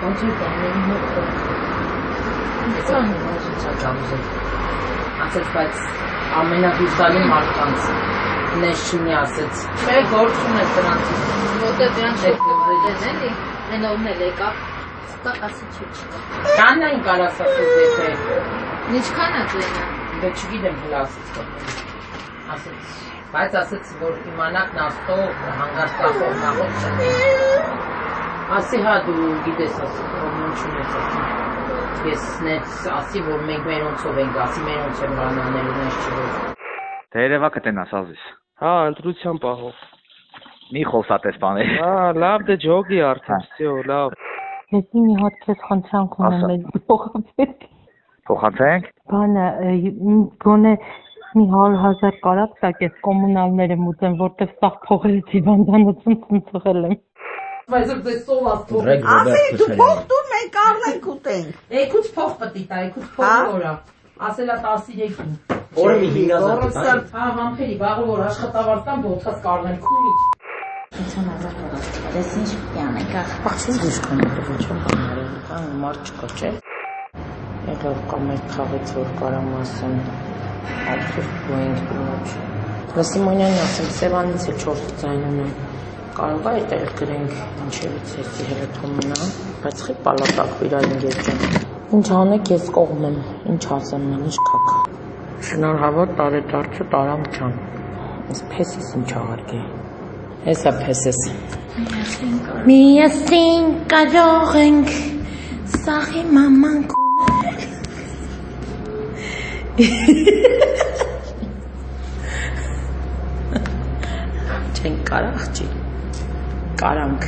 Ոնց է կանեմ մոտ։ Էսան չափազը։ Ասեց բայց ամենահուսալի մարդկանց նես չունի ասեց։ Չէ, գործ ունես դրանից։ Որտե դրանց շոկովերեն էլի, նենովն էլ եկավ, ստա ասի չկա։ Կաննային կարաս ասեց եթե։ Ինչքան է դույնը։ Դե չգիտեմ հլա ասեց։ Ասեց, բայց ասեց, որ իմանաք նաստով հանգստախով նախոտ չնի։ Ասի հա դու գիտես ասի, պրոբլեմ չունես ասի։ Ես նեց ասի, որ մենք մենոնցով ենք, ասի մենոնց եմ բանանել ու նես չի որ։ Թե երևա կտենաս ազիս։ Հա, ընտրության պահով։ Մի խոսատես բաներ։ Հա, լավ դե ջոգի արդեն, всё, լավ։ Ես մի հատ քեզ խնդրանք ունեմ փոխանցեք։ Փոխանցենք։ Բանը գոնե մի 100,000 կարակ տակ ես կոմունալները մուծեմ, որտեվ սա փողերից հիվանդանոցում ծնծղել եմ։ Բայց դե սովաս փող։ Ասի դու փող դու մենք առնենք ուտենք։ Էկուց փող պետք է տա, էկուց փող որա։ Ասելա 13-ին։ Օրը մի 5,000 տա։ Հա, համբերի, բաղը որ աշխատավարձ տամ ոտքած կառնենք քունի։ 50,000 դոլար։ Դες ինչ պիտի անենք, աղբաչից դիշկան է ոչ բաները, հա, մարդ չկա, չէ։ Եղավ կամ այդ խաղից որ կարամ ասեմ, абսուրդ ու ենք ոչ։ Լսիմոնյանն ասեմ, Սևանից է 4 ձայն ունեմ։ Կարող է այդտեղ գրենք ինչևից էսի հերթումնա, բայց խի պալատակ վիրային գերջան։ Ինչ անեք ես կողմ եմ, ինչ ասեմ mən, ինչ կաք։ Շնորհավոր տարեդարձը տարամ ջան։ Ես փեսիս ինչ աղարգե։ Հեսա փեսես։ Միասին կարող ենք սաղի մաման կունել։ Չենք կարախ չի։ Կարանք։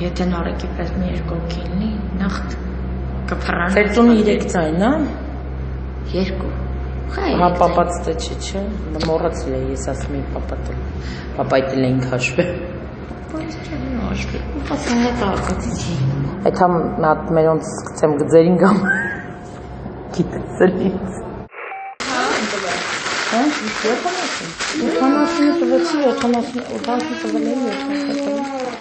Եթե նարեկի պես մի երկու կինի, նախտ կփռան։ Ծերծունի 3 ձայն, հա։ 2։ Հա պապաց թե չէ, մոռացել եմ ես ասում եմ պապատել։ Պապայտել ենք հաշվել։ Բայց չեմ հաշվել։ Պապա հետ արկածի չի։ Այդ համ մատ մերոնց սկսեմ գծերին գամ։ Գիտեցել ինձ։ Հա, 70 տվեցի, 70 տվել եմ, 70